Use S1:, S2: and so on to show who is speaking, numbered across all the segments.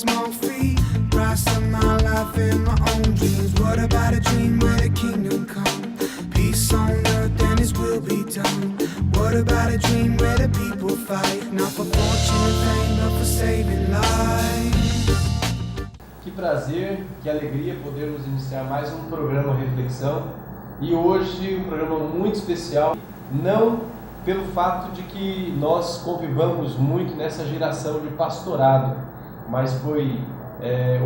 S1: small fee. Price of my life and my own dreams. What about a dream where the kingdom come? Peace on earth and His will be done. What about a dream where the people fight? Not for fortune and fame, but for saving lives.
S2: Que prazer, que alegria podermos iniciar mais um programa Reflexão. E hoje um programa muito especial, não pelo fato de que nós convivamos muito nessa geração de pastorado, mas foi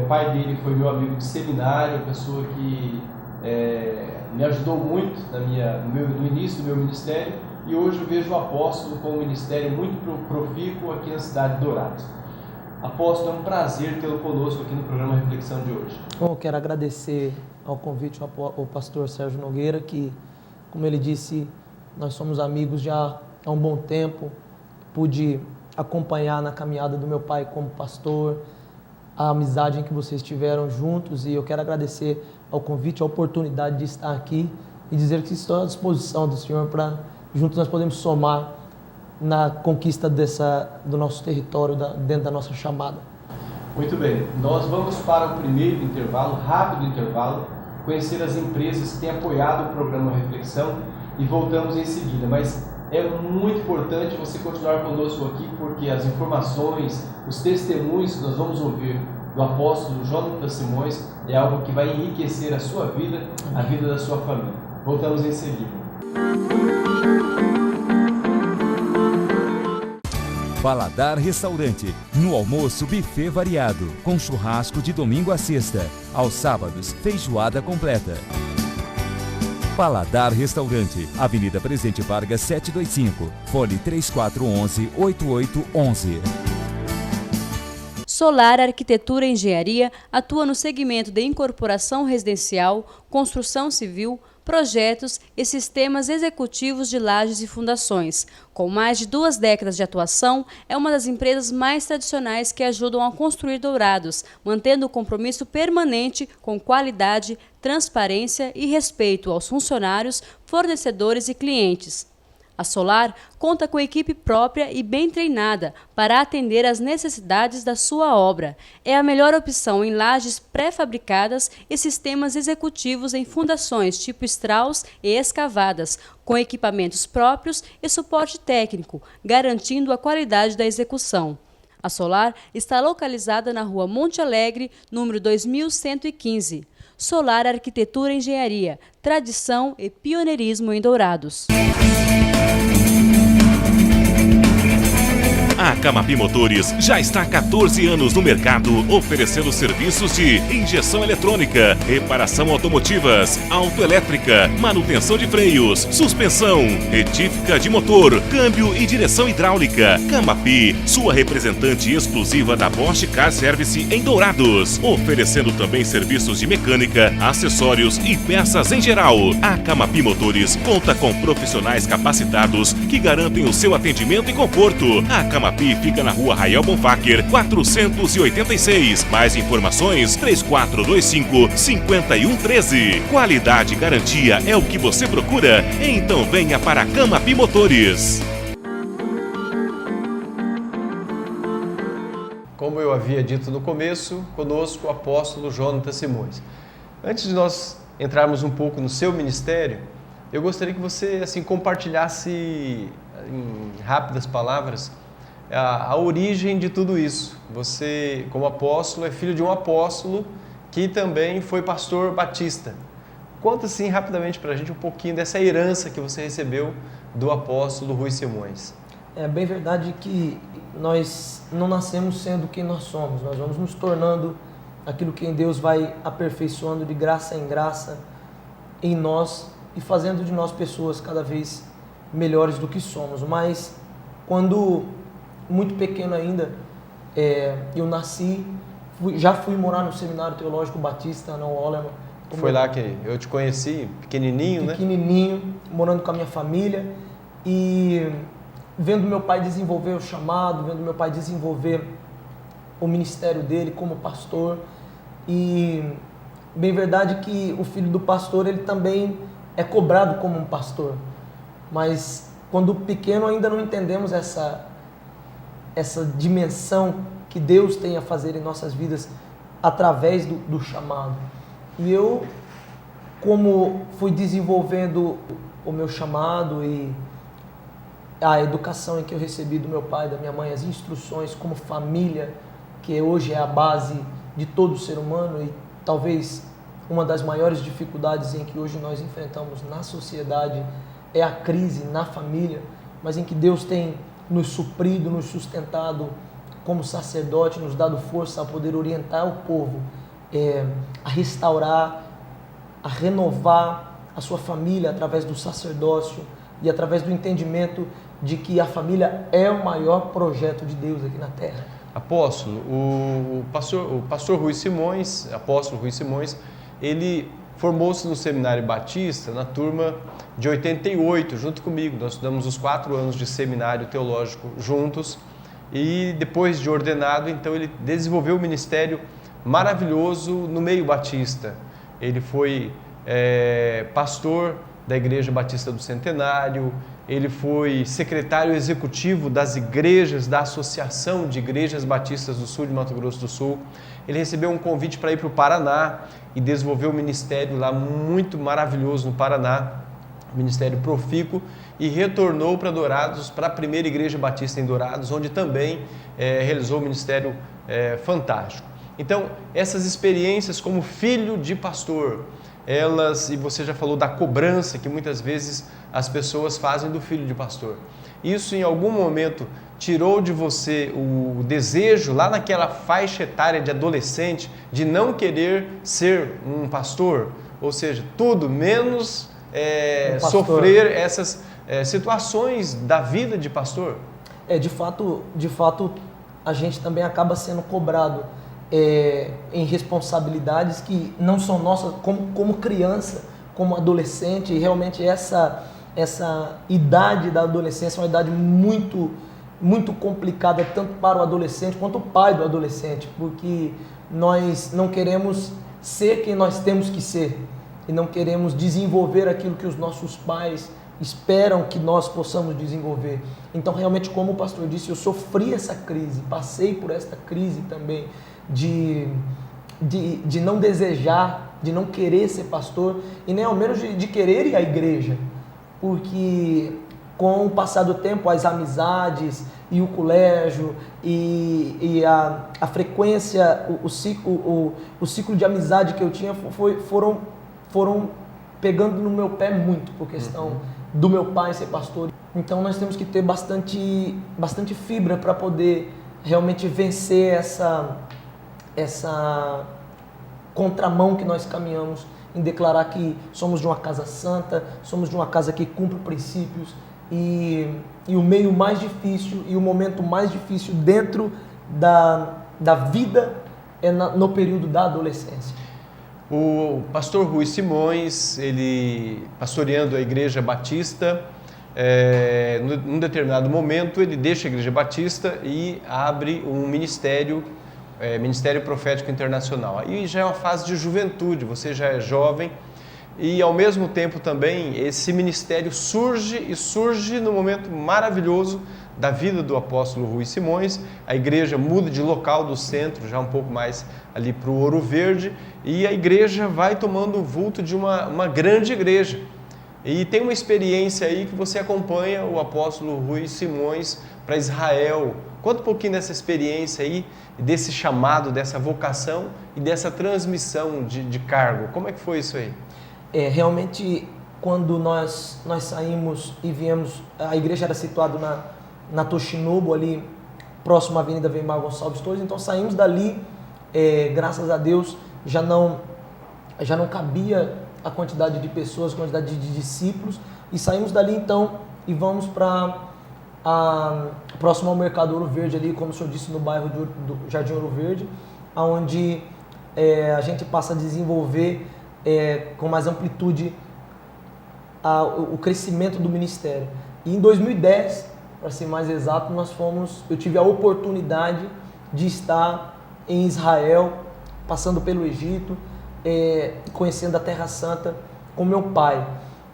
S2: o pai dele foi meu amigo de seminário, pessoa que me ajudou muito no início do meu ministério, e hoje eu vejo o apóstolo com um ministério muito profícuo aqui na cidade de Dourados. Apóstolo, é um prazer tê-lo conosco aqui no programa Reflexão de hoje.
S3: Bom, quero agradecer ao convite ao pastor Sérgio Nogueira, que, como ele disse, nós somos amigos já há um bom tempo. Pude acompanhar na caminhada do meu pai como pastor, a amizade em que vocês tiveram juntos, e eu quero agradecer ao convite, a oportunidade de estar aqui e dizer que estou à disposição do Senhor para juntos nós podemos somar na conquista do nosso território, dentro da nossa chamada.
S2: Muito bem, nós vamos para o primeiro intervalo, rápido intervalo, conhecer as empresas que têm apoiado o programa Reflexão e voltamos em seguida, mas é muito importante você continuar conosco aqui, porque as informações, os testemunhos que nós vamos ouvir do apóstolo Jonatas Simões é algo que vai enriquecer a sua vida, a vida da sua família. Voltamos em seguida.
S4: Paladar Restaurante, no almoço buffet variado, com churrasco de domingo a sexta, aos sábados feijoada completa. Paladar Restaurante, Avenida Presidente Vargas 725, fone 3411-8811.
S5: Solar Arquitetura e Engenharia atua no segmento de incorporação residencial, construção civil, projetos e sistemas executivos de lajes e fundações. Com mais de 2 décadas de atuação, é uma das empresas mais tradicionais que ajudam a construir Dourados, mantendo o compromisso permanente com qualidade, transparência e respeito aos funcionários, fornecedores e clientes. A Solar conta com equipe própria e bem treinada para atender às necessidades da sua obra. É a melhor opção em lajes pré-fabricadas e sistemas executivos em fundações tipo Strauss e escavadas, com equipamentos próprios e suporte técnico, garantindo a qualidade da execução. A Solar está localizada na Rua Monte Alegre, número 2115. Solar Arquitetura e Engenharia, tradição e pioneirismo em Dourados.
S6: A Camapi Motores já está há 14 anos no mercado, oferecendo serviços de injeção eletrônica, reparação automotivas, autoelétrica, manutenção de freios, suspensão, retífica de motor, câmbio e direção hidráulica. Camapi, sua representante exclusiva da Bosch Car Service em Dourados, oferecendo também serviços de mecânica, acessórios e peças em geral. A Camapi Motores conta com profissionais capacitados que garantem o seu atendimento e conforto. A Camapi fica na Rua Rael Bonfacker, 486. Mais informações, 3425-5113. Qualidade e garantia é o que você procura? Então venha para a Camapi Motores.
S2: Como eu havia dito no começo, conosco o apóstolo Jonatas Simões. Antes de nós entrarmos um pouco no seu ministério, eu gostaria que você compartilhasse em rápidas palavras a origem de tudo isso. Você, como apóstolo, é filho de um apóstolo que também foi pastor batista. Conta rapidamente para a gente um pouquinho dessa herança que você recebeu do apóstolo Rui Simões.
S3: É bem verdade que nós não nascemos sendo quem nós somos, nós vamos nos tornando aquilo que em Deus vai aperfeiçoando de graça em graça em nós e fazendo de nós pessoas cada vez melhores do que somos. Mas quando muito pequeno ainda, eu nasci, já fui morar no Seminário Teológico Batista, na Oleman.
S2: Foi lá que eu te conheci, pequenininho, né?
S3: Pequenininho, morando com a minha família e vendo meu pai desenvolver o chamado, vendo meu pai desenvolver o ministério dele como pastor. E bem verdade que o filho do pastor, ele também é cobrado como um pastor. Mas quando pequeno ainda não entendemos essa dimensão que Deus tem a fazer em nossas vidas através do chamado. E eu, como fui desenvolvendo o meu chamado e a educação em que eu recebi do meu pai, da minha mãe, as instruções como família, que hoje é a base de todo ser humano e talvez uma das maiores dificuldades em que hoje nós enfrentamos na sociedade é a crise na família, mas em que Deus tem nos suprido, nos sustentado como sacerdote, nos dado força a poder orientar o povo a restaurar, a renovar a sua família através do sacerdócio e através do entendimento de que a família é o maior projeto de Deus aqui na Terra.
S7: Apóstolo, o pastor Rui Simões, apóstolo Rui Simões, ele formou-se no Seminário Batista na turma de 88, junto comigo. Nós estudamos os 4 anos de seminário teológico juntos e depois de ordenado, então ele desenvolveu um ministério maravilhoso no meio batista. Ele foi pastor da Igreja Batista do Centenário, ele foi secretário executivo das igrejas, da Associação de Igrejas Batistas do Sul de Mato Grosso do Sul. Ele recebeu um convite para ir para o Paraná e desenvolveu um ministério lá muito maravilhoso no Paraná, ministério profícuo, e retornou para Dourados, para a primeira Igreja Batista em Dourados, onde também realizou um ministério fantástico. Então, essas experiências como filho de pastor, elas, e você já falou da cobrança que muitas vezes as pessoas fazem do filho de pastor. Isso em algum momento tirou de você o desejo, lá naquela faixa etária de adolescente, de não querer ser um pastor? Ou seja, tudo menos sofrer essas situações da vida de pastor?
S3: De fato, a gente também acaba sendo cobrado em responsabilidades que não são nossas como criança, como adolescente, e realmente essa idade da adolescência é uma idade muito, muito complicada, tanto para o adolescente quanto o pai do adolescente, porque nós não queremos ser quem nós temos que ser e não queremos desenvolver aquilo que os nossos pais esperam que nós possamos desenvolver. Então, realmente, como o pastor disse, eu sofri essa crise, passei por essa crise também, de não desejar, de não querer ser pastor e nem ao menos de querer ir à igreja, porque com o passar do tempo as amizades e o colégio e a frequência, o ciclo de amizade que eu tinha foram pegando no meu pé muito por questão do meu pai ser pastor. Então nós temos que ter bastante fibra para poder realmente vencer essa contramão que nós caminhamos em declarar que somos de uma casa santa, somos de uma casa que cumpre princípios e o meio mais difícil e o momento mais difícil dentro da vida é no período da adolescência.
S7: O pastor Rui Simões, ele pastoreando a Igreja Batista, num determinado momento ele deixa a Igreja Batista e abre um Ministério Profético Internacional. Aí já é uma fase de juventude, você já é jovem e ao mesmo tempo também esse ministério surge num momento maravilhoso da vida do apóstolo Rui Simões. A igreja muda de local do centro, já um pouco mais ali para o Ouro Verde, e a igreja vai tomando o vulto de uma grande igreja. E tem uma experiência aí que você acompanha o apóstolo Rui Simões para Israel. Conta um pouquinho dessa experiência aí, desse chamado, dessa vocação e dessa transmissão de cargo. Como é que foi isso aí?
S3: Realmente, quando nós saímos e viemos, a igreja era situada na Toshinobu, ali próximo à Avenida Weimar Gonçalves Torres, então saímos dali, graças a Deus, já não cabia a quantidade de pessoas, a quantidade de discípulos, e saímos dali então e vamos próximo ao Mercado Ouro Verde, ali, como o senhor disse, no bairro do Jardim Ouro Verde, onde a gente passa a desenvolver com mais amplitude o crescimento do ministério. E em 2010, para ser mais exato, eu tive a oportunidade de estar em Israel, passando pelo Egito, conhecendo a Terra Santa com meu pai.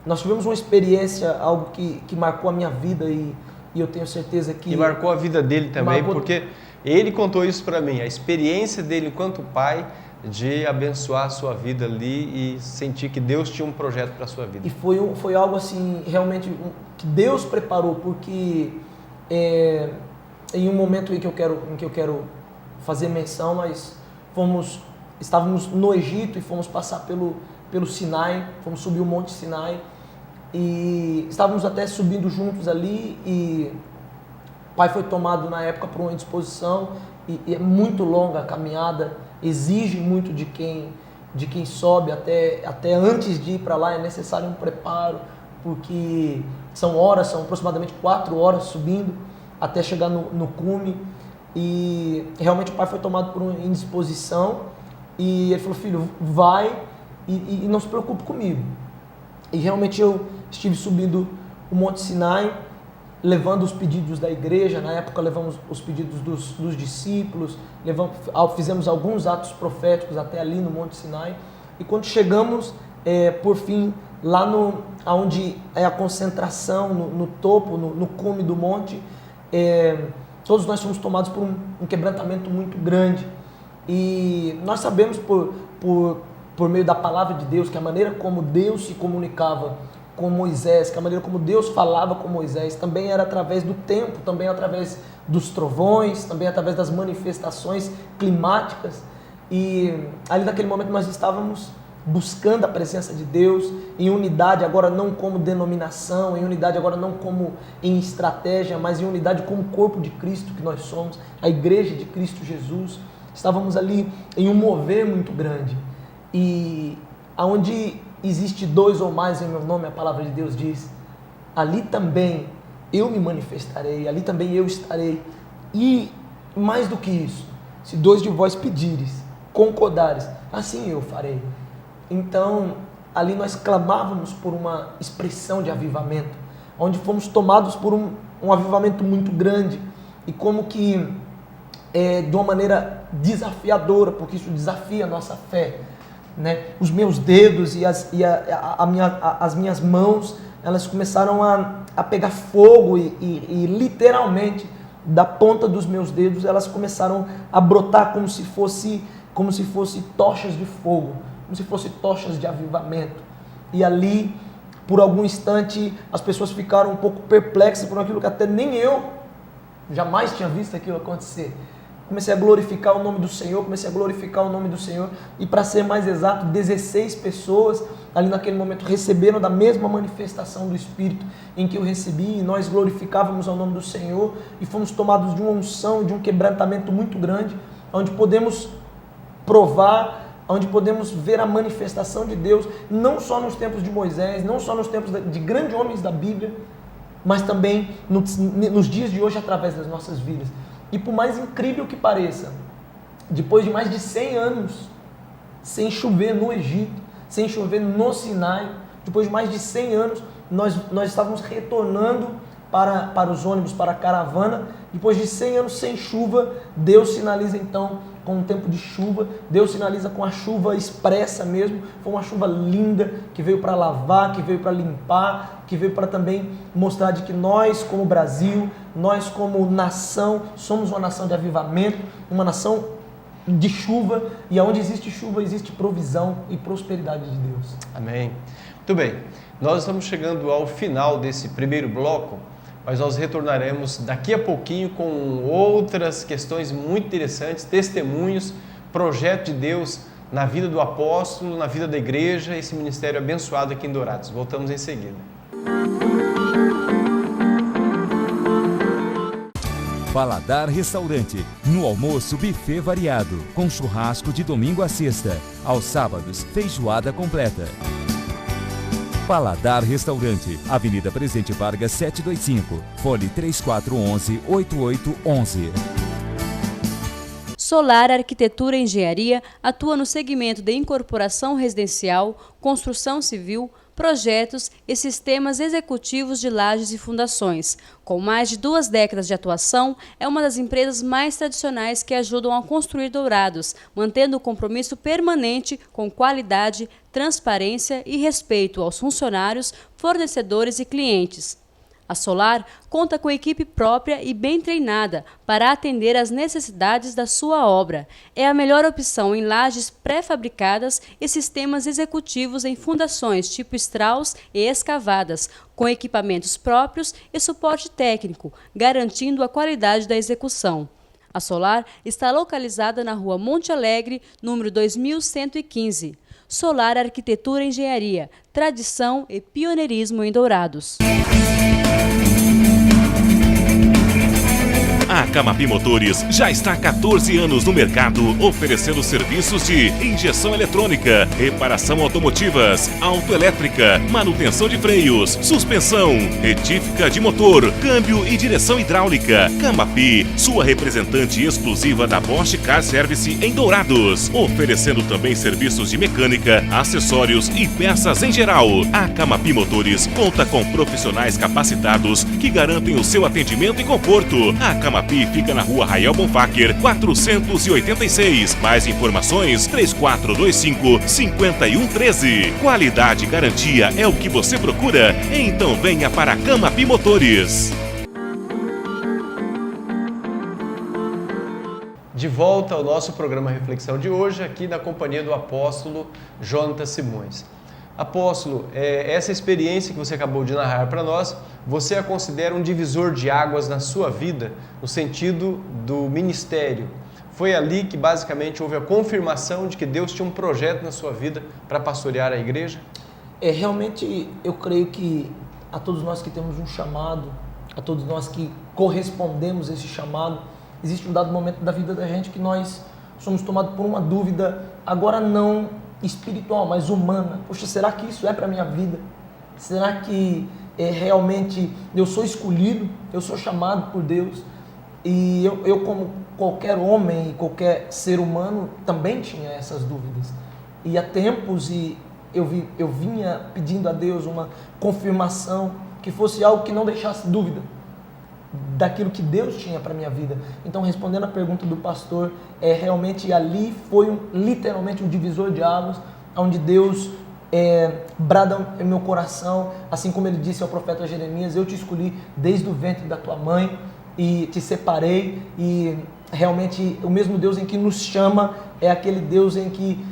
S3: Nós tivemos uma experiência, algo que marcou a minha vida e eu tenho certeza que...
S7: E marcou a vida dele também, porque Ele contou isso para mim, a experiência dele enquanto pai, de abençoar a sua vida ali e sentir que Deus tinha um projeto para a sua vida.
S3: E foi algo assim, realmente, que Deus preparou, porque em um momento em que eu quero fazer menção, nós estávamos no Egito e fomos passar pelo Sinai, fomos subir o Monte Sinai, e estávamos até subindo juntos ali, e o pai foi tomado na época por uma indisposição, e é muito longa a caminhada, exige muito de quem sobe, até antes de ir para lá é necessário um preparo, porque são aproximadamente 4 horas subindo até chegar no cume, e realmente o pai foi tomado por uma indisposição, e ele falou: filho, vai e não se preocupe comigo. E realmente eu estive subindo o Monte Sinai, levando os pedidos da igreja. Na época levamos os pedidos dos discípulos, fizemos alguns atos proféticos até ali no Monte Sinai, e quando chegamos, por fim, lá onde é a concentração, no topo, no cume do monte, todos nós fomos tomados por um quebrantamento muito grande, e nós sabemos por meio da palavra de Deus, que a maneira como Deus se comunicava com Moisés, que a maneira como Deus falava com Moisés também era através do tempo, também através dos trovões, também através das manifestações climáticas. E ali naquele momento nós estávamos buscando a presença de Deus em unidade, agora não como denominação, em unidade agora não como em estratégia, mas em unidade como corpo de Cristo que nós somos, a igreja de Cristo Jesus. Estávamos ali em um mover muito grande, e aonde existe 2 ou mais em meu nome, a palavra de Deus diz, ali também eu me manifestarei, ali também eu estarei. E mais do que isso, se 2 de vós pedires, concordares, assim eu farei. Então ali nós clamávamos por uma expressão de avivamento, onde fomos tomados por um avivamento muito grande, e como que de uma maneira desafiadora, porque isso desafia a nossa fé, né? Os meus dedos e as minhas mãos, elas começaram a pegar fogo, e literalmente da ponta dos meus dedos elas começaram a brotar como se fosse tochas de fogo, como se fossem tochas de avivamento. E ali, por algum instante, as pessoas ficaram um pouco perplexas por aquilo que até nem eu jamais tinha visto aquilo acontecer. Comecei a glorificar o nome do Senhor, e para ser mais exato, 16 pessoas ali naquele momento receberam da mesma manifestação do Espírito em que eu recebi, e nós glorificávamos ao nome do Senhor, e fomos tomados de uma unção, de um quebrantamento muito grande, onde podemos provar, onde podemos ver a manifestação de Deus, não só nos tempos de Moisés, não só nos tempos de grandes homens da Bíblia, mas também nos dias de hoje através das nossas vidas. E por mais incrível que pareça, depois de mais de 100 anos sem chover no Egito, sem chover no Sinai, depois de mais de 100 anos, nós estávamos retornando para os ônibus, para a caravana. Depois de 100 anos sem chuva, Deus sinaliza então com um tempo de chuva, Deus sinaliza com a chuva expressa mesmo. Foi uma chuva linda, que veio para lavar, que veio para limpar, que veio para também mostrar de que nós como Brasil, nós como nação, somos uma nação de avivamento, uma nação de chuva, e onde existe chuva, existe provisão e prosperidade de Deus.
S7: Amém. Muito bem, nós estamos chegando ao final desse primeiro bloco, mas nós retornaremos daqui a pouquinho com outras questões muito interessantes, testemunhos, projeto de Deus na vida do apóstolo, na vida da igreja, esse ministério abençoado aqui em Dourados. Voltamos em seguida.
S4: Paladar Restaurante, no almoço buffet variado, com churrasco de domingo a sexta, aos sábados feijoada completa. Paladar Restaurante, Avenida Presidente Vargas 725, fone 3411-8811.
S5: Solar Arquitetura e Engenharia atua no segmento de incorporação residencial, construção civil, projetos e sistemas executivos de lajes e fundações. Com mais de 2 décadas de atuação, é uma das empresas mais tradicionais que ajudam a construir Dourados, mantendo o compromisso permanente com qualidade, transparência e respeito aos funcionários, fornecedores e clientes. A Solar conta com equipe própria e bem treinada para atender às necessidades da sua obra. É a melhor opção em lajes pré-fabricadas e sistemas executivos em fundações tipo Strauss e escavadas, com equipamentos próprios e suporte técnico, garantindo a qualidade da execução. A Solar está localizada na Rua Monte Alegre, número 2115. Solar Arquitetura e Engenharia, tradição e pioneirismo em Dourados.
S6: A Camapi Motores já está há 14 anos no mercado, oferecendo serviços de injeção eletrônica, reparação automotivas, autoelétrica, manutenção de freios, suspensão, retífica de motor, câmbio e direção hidráulica. Camapi, sua representante exclusiva da Bosch Car Service em Dourados, oferecendo também serviços de mecânica, acessórios e peças em geral. A Camapi Motores conta com profissionais capacitados que garantem o seu atendimento e conforto. A Camapi fica na Rua Rael Bonfacker, 486. Mais informações, 3425-5113. Qualidade e garantia é o que você procura? Então venha para a Camapi Motores.
S7: De volta ao nosso programa Reflexão de hoje, aqui na companhia do apóstolo Jonatas Simões. Apóstolo, essa experiência que você acabou de narrar para nós, você a considera um divisor de águas na sua vida, no sentido do ministério. Foi ali que basicamente houve a confirmação de que Deus tinha um projeto na sua vida para pastorear a igreja?
S3: Realmente eu creio que a todos nós que temos um chamado, a todos nós que correspondemos a esse chamado, existe um dado momento da vida da gente que nós somos tomados por uma dúvida, agora não espiritual, mas humana. Poxa, será que isso é para a minha vida? Será que realmente eu sou escolhido? Eu sou chamado por Deus? E eu como qualquer homem e qualquer ser humano, também tinha essas dúvidas. E há tempos eu vinha pedindo a Deus uma confirmação, que fosse algo que não deixasse dúvida daquilo que Deus tinha para a minha vida. Então, respondendo a pergunta do pastor, realmente ali foi literalmente um divisor de águas, onde Deus brada em meu coração, assim como ele disse ao profeta Jeremias: eu te escolhi desde o ventre da tua mãe e te separei. E realmente o mesmo Deus em que nos chama é aquele Deus em que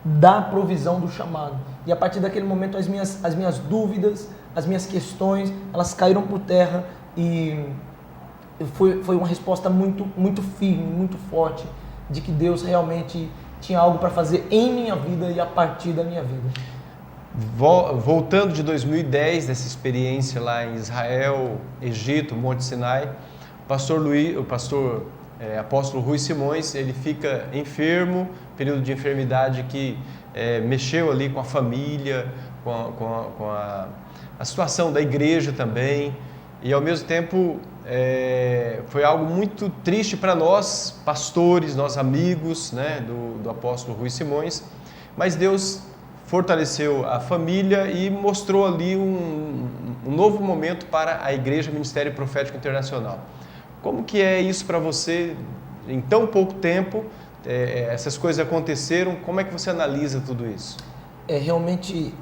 S3: dá a provisão do chamado. E a partir daquele momento as minhas dúvidas, as minhas questões, elas caíram por terra. E foi uma resposta muito, muito firme, muito forte, de que Deus realmente tinha algo para fazer em minha vida e a partir da minha vida.
S7: Voltando de 2010, dessa experiência lá em Israel, Egito, Monte Sinai, o apóstolo Rui Simões, ele fica enfermo, período de enfermidade que mexeu ali com a família, com a situação da igreja também. E ao mesmo tempo foi algo muito triste para nós, pastores, nós amigos, né, do apóstolo Rui Simões, mas Deus fortaleceu a família e mostrou ali um novo momento para a Igreja Ministério Profético Internacional. Como que é isso para você, em tão pouco tempo, essas coisas aconteceram, como é que você analisa tudo isso?
S3: Realmente,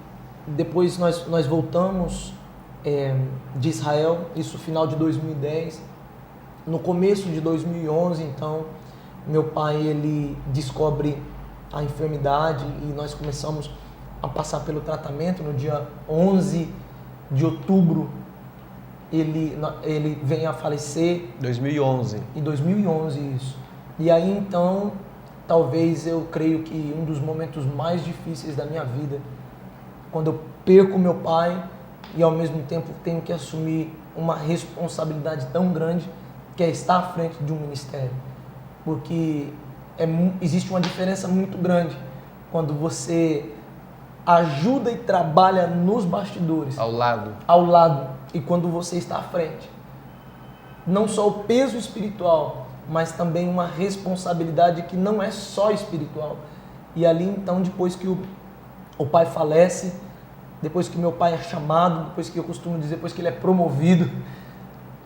S3: depois nós voltamos de Israel, isso final de 2010, no começo de 2011, então, meu pai, ele descobre a enfermidade e nós começamos a passar pelo tratamento. No dia 11 de outubro, ele vem a falecer.
S7: 2011.
S3: Em 2011, isso. E aí, então, talvez eu creio que um dos momentos mais difíceis da minha vida, quando eu perco meu pai e ao mesmo tempo tenho que assumir uma responsabilidade tão grande, que é estar à frente de um ministério. Porque existe uma diferença muito grande quando você ajuda e trabalha nos bastidores.
S7: Ao lado.
S3: E quando você está à frente. Não só o peso espiritual, mas também uma responsabilidade que não é só espiritual. E ali, então, depois que o pai falece, depois que meu pai é chamado, depois que eu costumo dizer, depois que ele é promovido,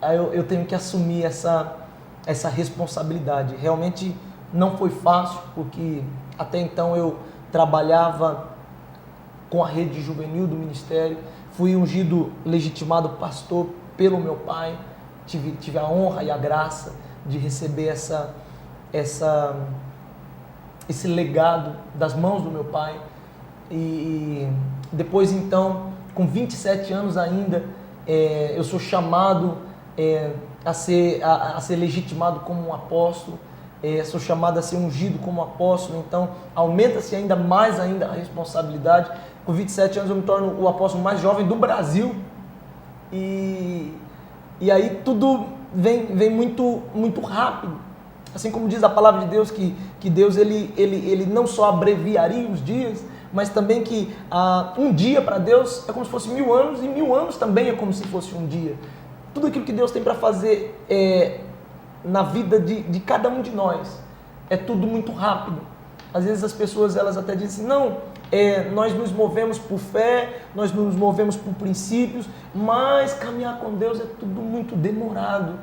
S3: aí eu tenho que assumir essa responsabilidade. Realmente não foi fácil, porque até então eu trabalhava com a rede juvenil do ministério, fui ungido, legitimado pastor pelo meu pai, tive a honra e a graça de receber esse legado das mãos do meu pai. E depois, então, com 27 anos ainda, eu sou chamado a ser legitimado como um apóstolo, sou chamado a ser ungido como apóstolo, então aumenta-se ainda mais ainda a responsabilidade. Com 27 anos eu me torno o apóstolo mais jovem do Brasil, e aí tudo vem muito, muito rápido. Assim como diz a palavra de Deus, que Deus ele não só abreviaria os dias, mas também que um dia para Deus é como se fosse 1000 anos, e 1000 anos também é como se fosse um dia. Tudo aquilo que Deus tem para fazer na vida de cada um de nós é tudo muito rápido. Às vezes as pessoas elas até dizem, não, nós nos movemos por fé, nós nos movemos por princípios, mas caminhar com Deus é tudo muito demorado.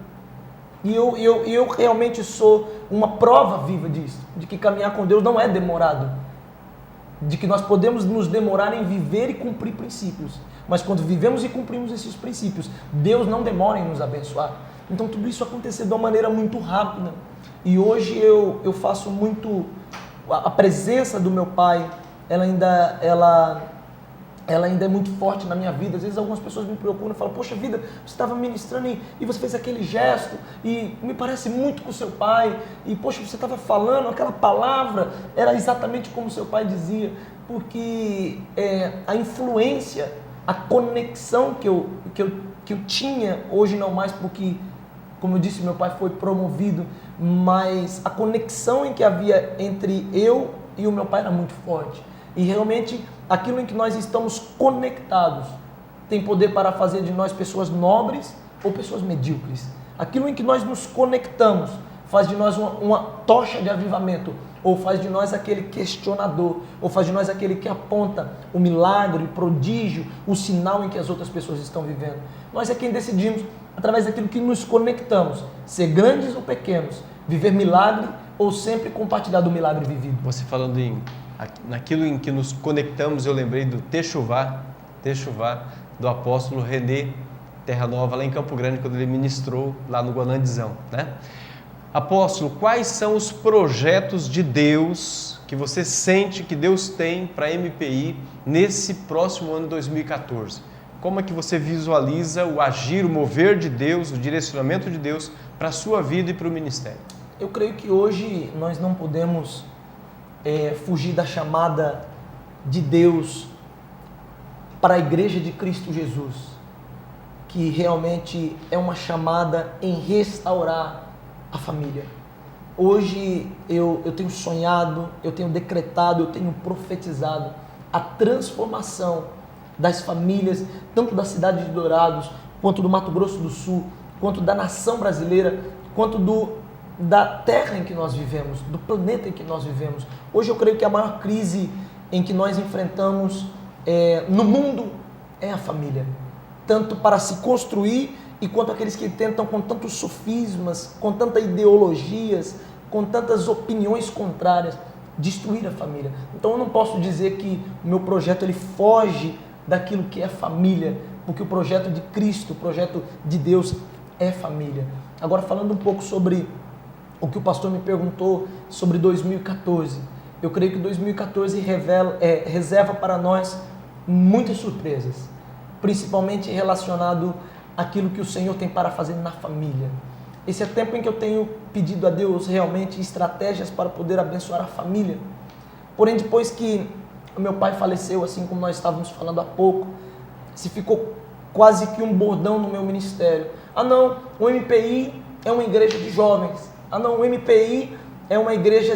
S3: E eu realmente sou uma prova viva disso, de que caminhar com Deus não é demorado, de que nós podemos nos demorar em viver e cumprir princípios, mas quando vivemos e cumprimos esses princípios, Deus não demora em nos abençoar. Então tudo isso aconteceu de uma maneira muito rápida, e hoje eu faço muito, a presença do meu pai, ela ainda é muito forte na minha vida. Às vezes algumas pessoas me procuram e falam, poxa vida, você estava ministrando e você fez aquele gesto e me parece muito com o seu pai, e poxa, você estava falando, aquela palavra era exatamente como o seu pai dizia, porque a influência, a conexão que eu tinha, hoje não mais, porque, como eu disse, meu pai foi promovido, mas a conexão em que havia entre eu e o meu pai era muito forte. E realmente aquilo em que nós estamos conectados tem poder para fazer de nós pessoas nobres ou pessoas medíocres. Aquilo em que nós nos conectamos faz de nós uma tocha de avivamento, ou faz de nós aquele questionador, ou faz de nós aquele que aponta o milagre, o prodígio, o sinal em que as outras pessoas estão vivendo. Nós é quem decidimos, através daquilo que nos conectamos, ser grandes ou pequenos, viver milagre ou sempre compartilhar do milagre vivido.
S7: Você falando naquilo em que nos conectamos, eu lembrei do Techuvá, do apóstolo René Terra Nova, lá em Campo Grande, quando ele ministrou lá no Guanandizão, né? Apóstolo, quais são os projetos de Deus que você sente que Deus tem para a MPI nesse próximo ano 2014? Como é que você visualiza o agir, o mover de Deus, o direcionamento de Deus para a sua vida e para o ministério?
S3: Eu creio que hoje nós não podemos fugir da chamada de Deus para a Igreja de Cristo Jesus, que realmente é uma chamada em restaurar a família. Hoje eu tenho sonhado, eu tenho decretado, eu tenho profetizado a transformação das famílias, tanto da cidade de Dourados, quanto do Mato Grosso do Sul, quanto da nação brasileira, quanto da terra em que nós vivemos, do planeta em que nós vivemos. Hoje eu creio que a maior crise em que nós enfrentamos no mundo é a família. Tanto para se construir, e quanto aqueles que tentam com tantos sofismas, com tantas ideologias, com tantas opiniões contrárias, destruir a família. Então eu não posso dizer que o meu projeto ele foge daquilo que é família, porque o projeto de Cristo, o projeto de Deus é família. Agora, falando um pouco sobre o que o pastor me perguntou sobre 2014, eu creio que 2014 reserva para nós muitas surpresas, principalmente relacionado àquilo que o Senhor tem para fazer na família. Esse é o tempo em que eu tenho pedido a Deus realmente estratégias para poder abençoar a família. Porém, depois que o meu pai faleceu, assim como nós estávamos falando há pouco, se ficou quase que um bordão no meu ministério. Ah não, o MPI é uma igreja de jovens. Ah não, o MPI é uma igreja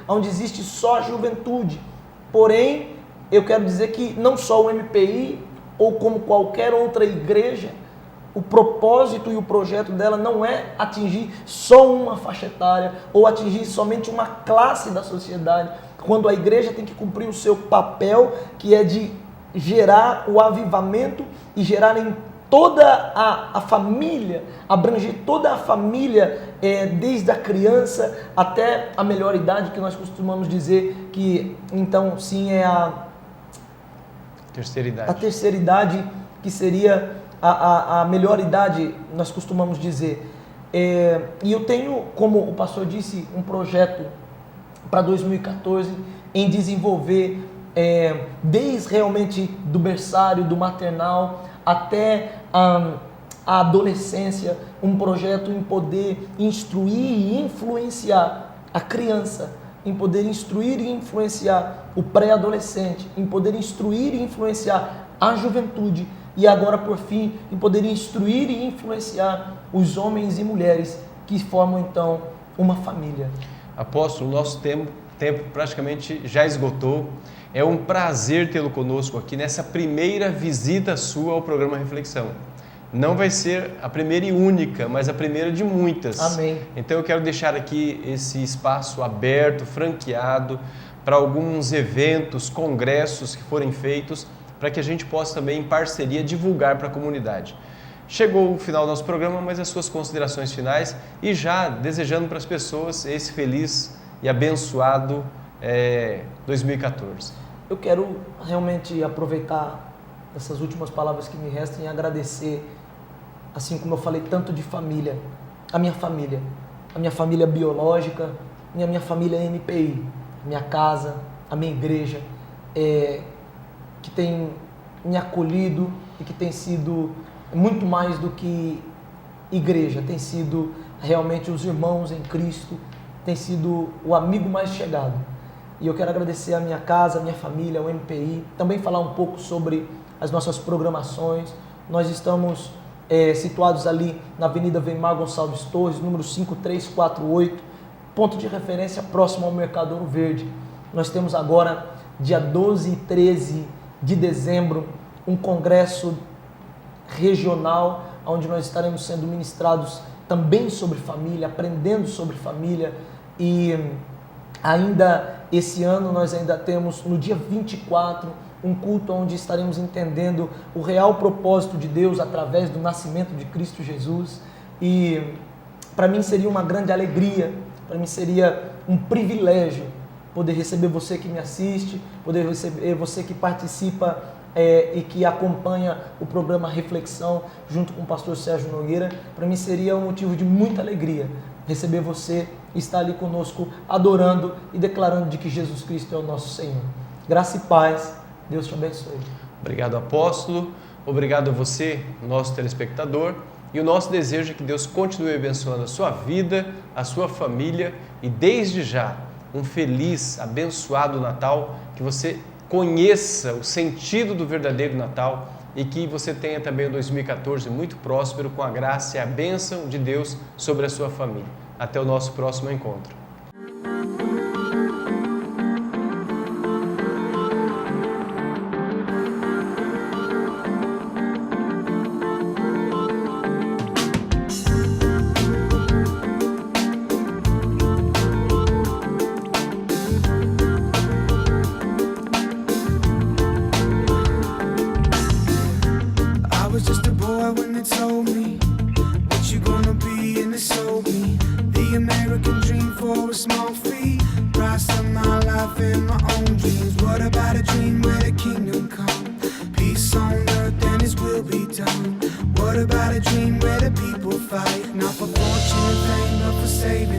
S3: onde existe só a juventude. Porém, eu quero dizer que não só o MPI, ou como qualquer outra igreja, o propósito e o projeto dela não é atingir só uma faixa etária, ou atingir somente uma classe da sociedade, quando a igreja tem que cumprir o seu papel, que é de gerar o avivamento e gerar em toda a família, abranger toda a família, desde a criança até a melhor idade, que nós costumamos dizer que, então, sim, é a terceira idade, que seria a melhor idade, nós costumamos dizer. E eu tenho, como o pastor disse, um projeto para 2014 em desenvolver, desde realmente do berçário, do maternal, até a adolescência, um projeto em poder instruir e influenciar a criança, em poder instruir e influenciar o pré-adolescente, em poder instruir e influenciar a juventude e agora, por fim, em poder instruir e influenciar os homens e mulheres que formam, então, uma família.
S7: Apóstolo, nosso tempo praticamente já esgotou. É um prazer tê-lo conosco aqui nessa primeira visita sua ao programa Reflexão. Não vai ser a primeira e única, mas a primeira de muitas.
S3: Amém.
S7: Então eu quero deixar aqui esse espaço aberto, franqueado, para alguns eventos, congressos que forem feitos, para que a gente possa também, em parceria, divulgar para a comunidade. Chegou o final do nosso programa, mas as suas considerações finais e já desejando para as pessoas esse feliz e abençoado 2014.
S3: Eu quero realmente aproveitar essas últimas palavras que me restam e agradecer, assim como eu falei tanto de família, a minha família biológica, a minha família MPI, minha casa, a minha igreja, que tem me acolhido e que tem sido muito mais do que igreja, tem sido realmente os irmãos em Cristo, tem sido o amigo mais chegado. E eu quero agradecer a minha casa, a minha família, ao MPI, também falar um pouco sobre as nossas programações. Nós estamos situados ali na Avenida Weimar Gonçalves Torres, número 5348, ponto de referência próximo ao Mercado Ouro Verde. Nós temos agora, dia 12 e 13 de dezembro, um congresso regional, onde nós estaremos sendo ministrados também sobre família, aprendendo sobre família. E ainda esse ano nós ainda temos, no dia 24, um culto onde estaremos entendendo o real propósito de Deus através do nascimento de Cristo Jesus. E para mim seria uma grande alegria, para mim seria um privilégio poder receber você que me assiste, poder receber você que participa e que acompanha o programa Reflexão junto com o pastor Sérgio Nogueira. Para mim seria um motivo de muita alegria receber você e estar ali conosco adorando e declarando de que Jesus Cristo é o nosso Senhor. Graça e paz, Deus te abençoe.
S7: Obrigado, apóstolo. Obrigado a você, nosso telespectador. E o nosso desejo é que Deus continue abençoando a sua vida, a sua família e desde já um feliz, abençoado Natal, que você conheça o sentido do verdadeiro Natal e que você tenha também um 2014 muito próspero com a graça e a bênção de Deus sobre a sua família. Até o nosso próximo encontro.
S1: What about a dream where the people fight, not for fortune and fame, but for saving